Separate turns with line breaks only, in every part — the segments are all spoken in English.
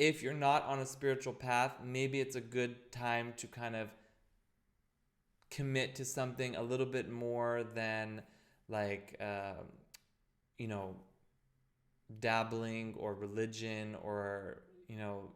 if you're not on a spiritual path, maybe it's a good time to kind of commit to something a little bit more than like you know dabbling or religion, or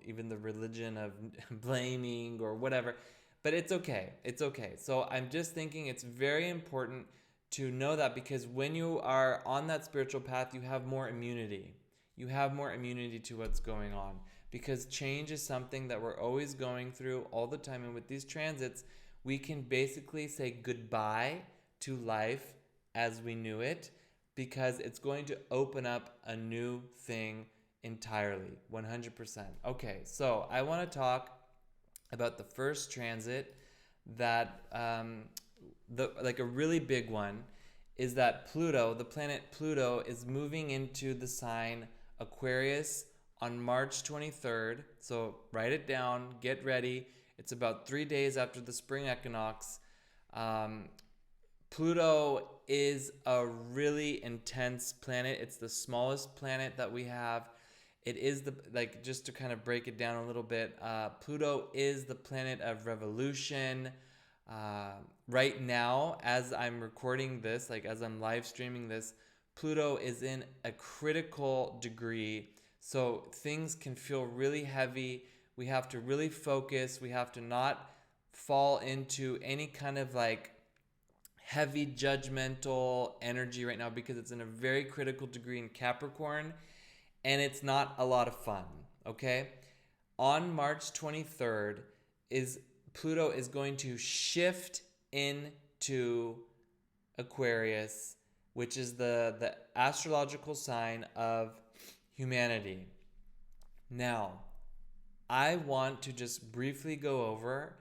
even the religion of blaming or whatever. But it's okay, it's okay. So I'm just thinking it's very important to know that, because when you are on that spiritual path, you have more immunity. You have more immunity to what's going on, because change is something that we're always going through all the time. And with these transits, we can basically say goodbye to life as we knew it, because it's going to open up a new thing entirely, 100%. Okay, so I want to talk about the first transit that the like a really big one is that Pluto, the planet Pluto, is moving into the sign Aquarius on March 23rd. So write it down, get ready. It's about 3 days after the spring equinox. Um, Pluto is a really intense planet. It's the smallest planet that we have. It is like, just to kind of break it down a little bit, Pluto is the planet of revolution. Right now, as I'm recording this, like as I'm live streaming this, Pluto is in a critical degree. So things can feel really heavy. We have to really focus. We have to not fall into any kind of like heavy judgmental energy right now, because it's in a very critical degree in Capricorn, and it's not a lot of fun. Okay, on March 23rd is Pluto is going to shift into Aquarius, which is the astrological sign of humanity. Now, I want to just briefly go over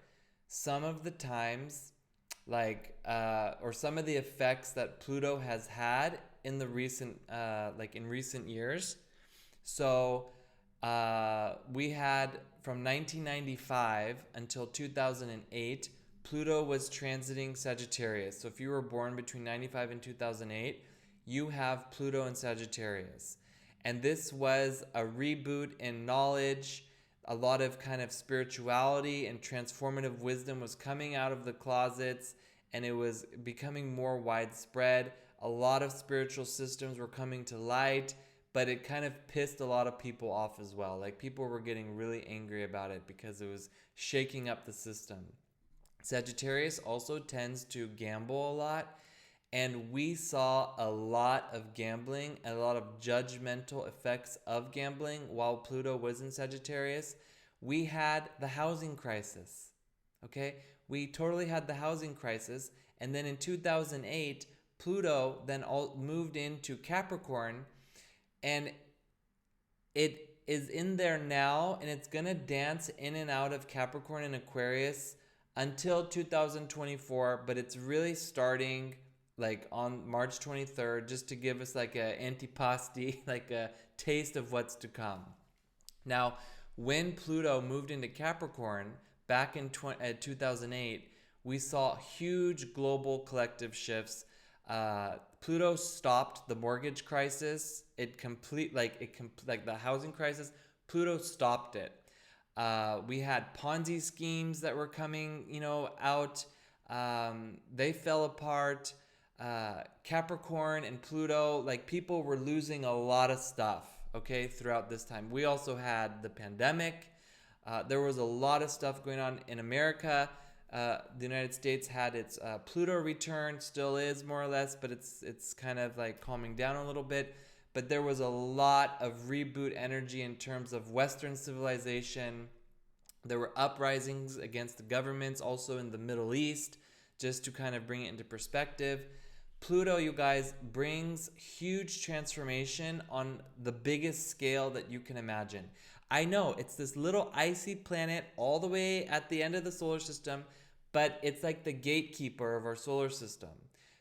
some of the times, or some of the effects that Pluto has had in the recent in recent years. So we had, from 1995 until 2008, Pluto was transiting Sagittarius. So if you were born between 95 and 2008, you have Pluto in Sagittarius. And this was a reboot in knowledge. A lot of kind of spirituality and transformative wisdom was coming out of the closets, and it was becoming more widespread. A lot of spiritual systems were coming to light, but it kind of pissed a lot of people off as well. Like, people were getting really angry about it because it was shaking up the system. Sagittarius also tends to gamble a lot, and we saw a lot of gambling and a lot of judgmental effects of gambling while Pluto was in Sagittarius. We had the housing crisis. Okay? We totally had the housing crisis. And then in 2008, Pluto then moved into Capricorn, and it is in there now, and it's going to dance in and out of Capricorn and Aquarius until 2024, but it's really starting like on March 23rd, just to give us like a antipasti, like a taste of what's to come. Now, when Pluto moved into Capricorn back in 2008, we saw huge global collective shifts. Pluto stopped the mortgage crisis. Like the housing crisis. Pluto stopped it. We had Ponzi schemes that were coming, out. They fell apart. Capricorn and Pluto, like, people were losing a lot of stuff, okay, throughout this time. We also had the pandemic. There was a lot of stuff going on in America. The United States had its Pluto return, still is more or less, but it's kind of like calming down a little bit. But there was a lot of reboot energy in terms of Western civilization. There were uprisings against the governments also in the Middle East, just to kind of bring it into perspective. Pluto, you guys, brings huge transformation on the biggest scale that you can imagine. I know it's this little icy planet all the way at the end of the solar system, but it's like the gatekeeper of our solar system.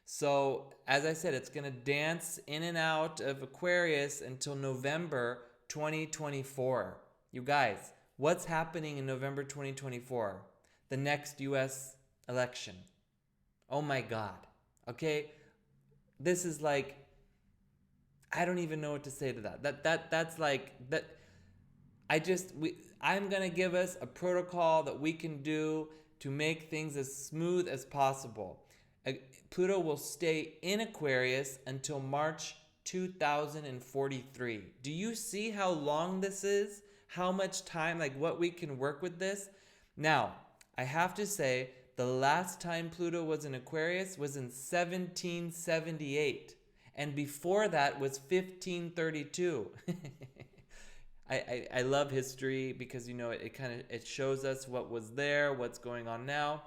So, as I said, it's going to dance in and out of Aquarius until November 2024. You guys, what's happening in November 2024? The next US election. Oh my God. Okay? This is like, I don't even know what to say to that. That's like that. I'm going to give us a protocol that we can do to make things as smooth as possible. Pluto will stay in Aquarius until March 2043. Do you see how long this is? How much time, like what we can work with this? Now, I have to say, the last time Pluto was in Aquarius was in 1778. And before that was 1532. I love history because it kind of it shows us what was there, what's going on now.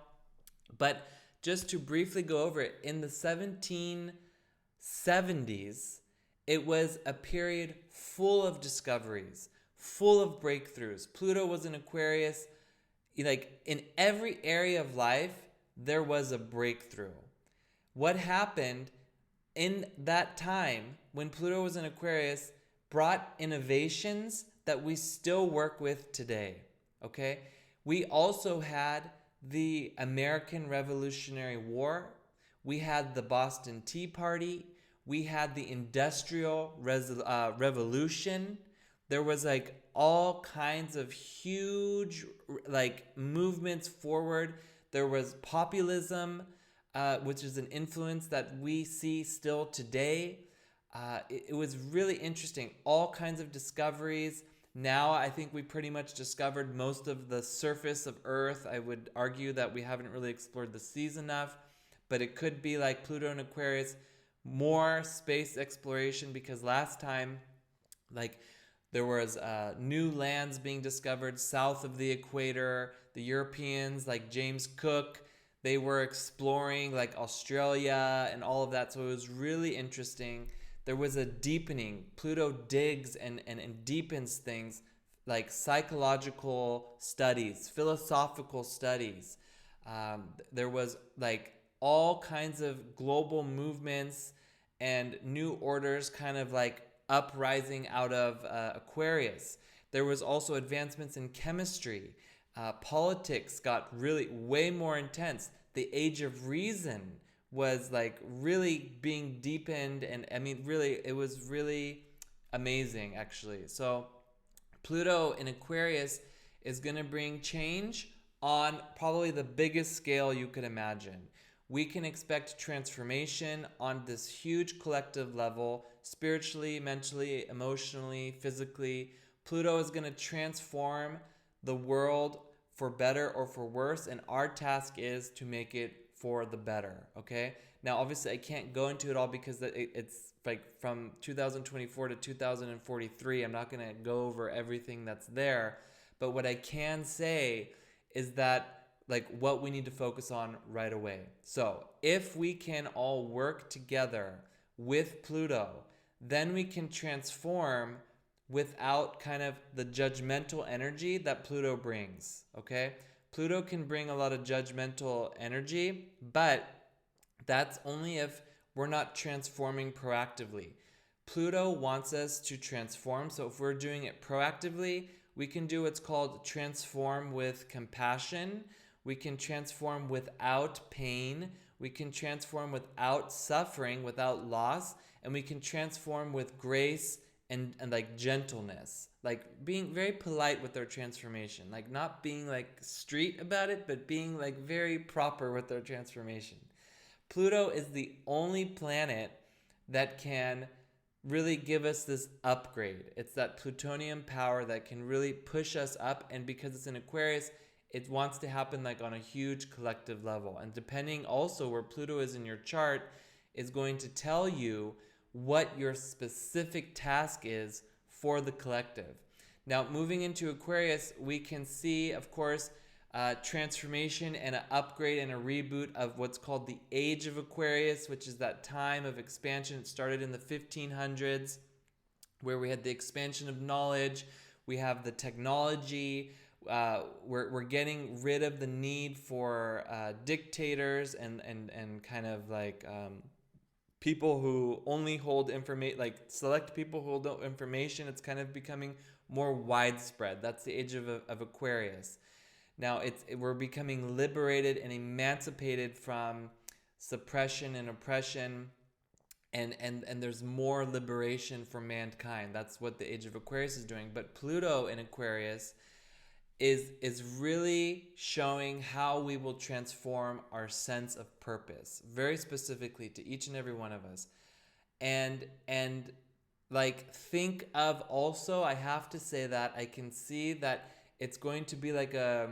But just to briefly go over it, in the 1770s, it was a period full of discoveries, full of breakthroughs. Pluto was in Aquarius. Like in every area of life, there was a breakthrough. What happened in that time when Pluto was in Aquarius brought innovations that we still work with today. Okay? We also had the American Revolutionary War. We had the Boston Tea Party. We had the Industrial Revolution. There was like all kinds of huge like movements forward. There was populism, which is an influence that we see still today. It was really interesting. All kinds of discoveries. Now I think we pretty much discovered most of the surface of Earth. I would argue that we haven't really explored the seas enough, but it could be like Pluto and Aquarius, more space exploration, because last time, like, there was new lands being discovered south of the equator. The Europeans, like James Cook, they were exploring like Australia and all of that. So it was really interesting. There was a deepening. Pluto digs and deepens things like psychological studies, philosophical studies. There was like all kinds of global movements and new orders kind of like uprising out of Aquarius. There was also advancements in chemistry. Politics got really way more intense. The Age of Reason was like really being deepened, and I mean really it was really amazing actually. So Pluto in Aquarius is going to bring change on probably the biggest scale you could imagine. We can expect transformation on this huge collective level, spiritually, mentally, emotionally, physically. Pluto is going to transform the world for better or for worse, and our task is to make it for the better, okay? Now, obviously, I can't go into it all because it's like from 2024 to 2043. I'm not going to go over everything that's there. But what I can say is that like what we need to focus on right away. So if we can all work together with Pluto, then we can transform without kind of the judgmental energy that Pluto brings, okay? Pluto can bring a lot of judgmental energy, but that's only if we're not transforming proactively. Pluto wants us to transform, so if we're doing it proactively, we can do what's called transform with compassion. We can transform without pain. We can transform without suffering, without loss. And we can transform with grace and like gentleness. Like being very polite with our transformation. Like not being like street about it, but being like very proper with our transformation. Pluto is the only planet that can really give us this upgrade. It's that plutonium power that can really push us up. And because it's in Aquarius, it wants to happen like on a huge collective level. And depending also where Pluto is in your chart is going to tell you what your specific task is for the collective. Now, moving into Aquarius, we can see, of course, transformation and an upgrade and a reboot of what's called the Age of Aquarius, which is that time of expansion. It started in the 1500s, where we had the expansion of knowledge. We have the technology. We're getting rid of the need for dictators and kind of like people who only hold information, like select people who hold information. It's kind of becoming more widespread. That's the age of Aquarius. Now we're becoming liberated and emancipated from suppression and oppression. and there's more liberation for mankind. That's what the age of Aquarius is doing. But Pluto in Aquarius is really showing how we will transform our sense of purpose, very specifically to each and every one of us. And like, think of also, I have to say that I can see that it's going to be like a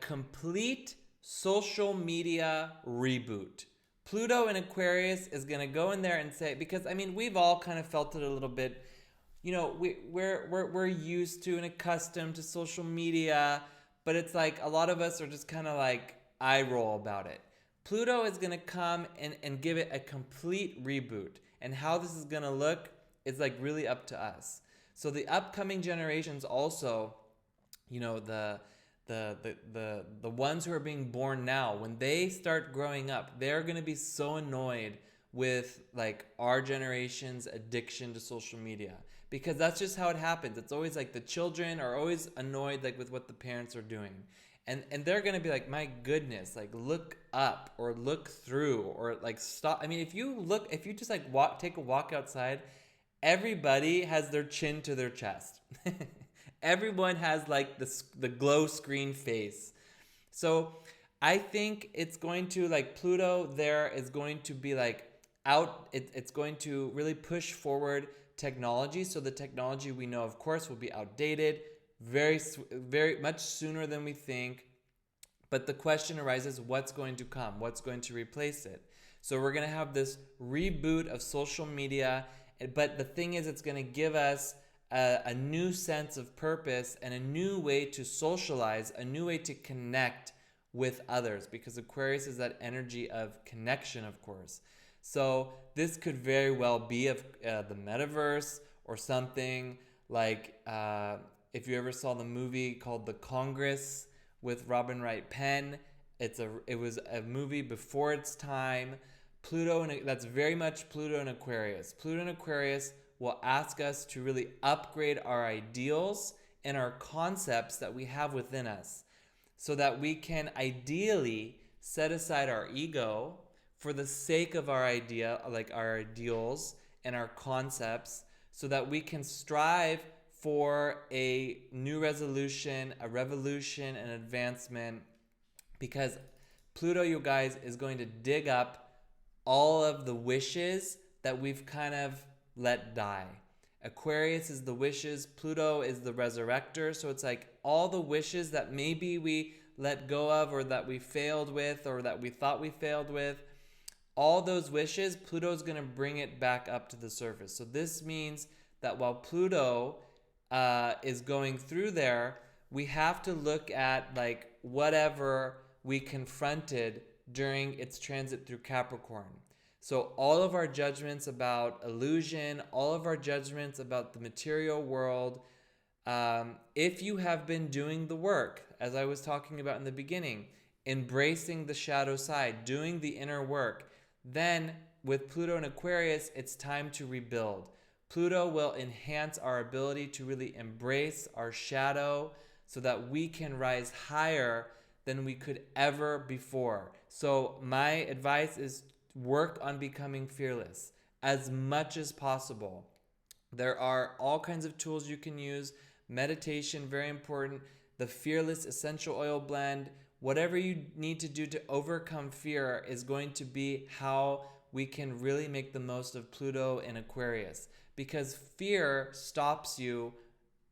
complete social media reboot. Pluto in Aquarius is going to go in there and say, because I mean, we've all kind of felt it a little bit. You know, we're used to and accustomed to social media, but it's like a lot of us are just kind of like eye roll about it. Pluto is going to come and give it a complete reboot. And how this is going to look is like really up to us. So the upcoming generations also, you know, the ones who are being born now, when they start growing up, they're going to be so annoyed with like our generation's addiction to social media, because that's just how it happens. It's always like the children are always annoyed like with what the parents are doing, and they're going to be like, my goodness, like look up or look through or like stop. I mean, if you just like take a walk outside, everybody has their chin to their chest. Everyone has like the glow screen face. So I think it's going to, like, Pluto there is going to be like it's going to really push forward technology. So the technology we know, of course, will be outdated very much sooner than we think. But the question arises, what's going to come? What's going to replace it? So we're going to have this reboot of social media. But the thing is, it's going to give us a new sense of purpose and a new way to socialize, a new way to connect with others, because Aquarius is that energy of connection, of course. So this could very well be of the metaverse or something like, if you ever saw the movie called The Congress with Robin Wright Penn, it was a movie before its time. That's very much Pluto and Aquarius. Pluto and Aquarius will ask us to really upgrade our ideals and our concepts that we have within us, so that we can ideally set aside our ego for the sake of our idea, like our ideals and our concepts, so that we can strive for a new resolution, a revolution, an advancement. Because Pluto, you guys, is going to dig up all of the wishes that we've kind of let die. Aquarius is the wishes, Pluto is the resurrector. So it's like all the wishes that maybe we let go of, or that we failed with, or that we thought we failed with, all those wishes, Pluto's going to bring it back up to the surface. So this means that while Pluto is going through there, we have to look at like whatever we confronted during its transit through Capricorn. So all of our judgments about illusion, all of our judgments about the material world, if you have been doing the work, as I was talking about in the beginning, embracing the shadow side, doing the inner work, then with Pluto and Aquarius, it's time to rebuild. Pluto will enhance our ability to really embrace our shadow so that we can rise higher than we could ever before. So my advice is work on becoming fearless as much as possible. There are all kinds of tools you can use. Meditation, very important. The Fearless Essential Oil Blend. Whatever you need to do to overcome fear is going to be how we can really make the most of Pluto and Aquarius. Because fear stops you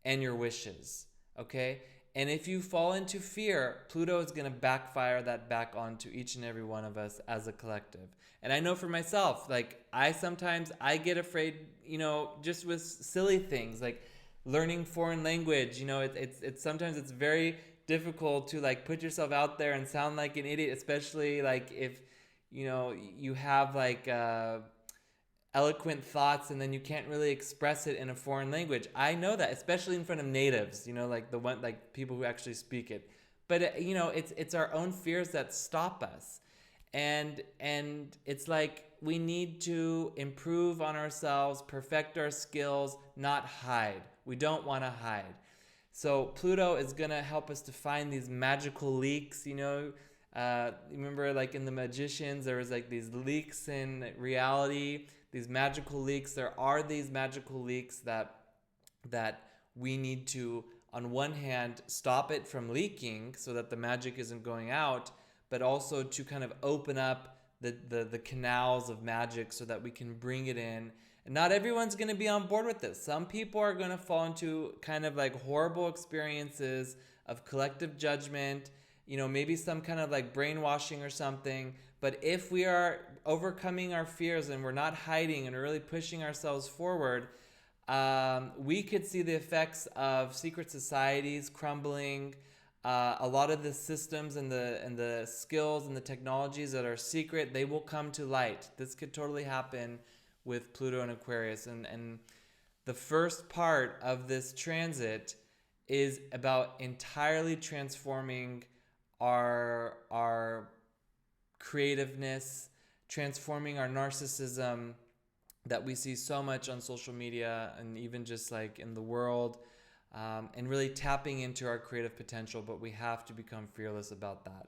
and your wishes, okay? And if you fall into fear, Pluto is going to backfire that back onto each and every one of us as a collective. And I know for myself, like I get afraid, just with silly things like learning foreign language. It's sometimes it's very difficult to like put yourself out there and sound like an idiot, especially like if you have like eloquent thoughts and then you can't really express it in a foreign language. I know that, especially in front of natives, like people who actually speak it. But it's our own fears that stop us. And it's like we need to improve on ourselves, perfect our skills, not hide. We don't want to hide. So Pluto is going to help us to find these magical leaks, Remember, like in The Magicians, there was like these leaks in reality, these magical leaks. There are these magical leaks that we need to, on one hand, stop it from leaking so that the magic isn't going out, but also to kind of open up the canals of magic so that we can bring it in. And not everyone's going to be on board with this. Some people are going to fall into kind of like horrible experiences of collective judgment, maybe some kind of like brainwashing or something. But if we are overcoming our fears and we're not hiding and really pushing ourselves forward, we could see the effects of secret societies crumbling. A lot of the systems and the skills and the technologies that are secret, they will come to light. This could totally happen with Pluto and Aquarius. And the first part of this transit is about entirely transforming our creativeness, transforming our narcissism that we see so much on social media and even just like in the world, and really tapping into our creative potential. But we have to become fearless about that.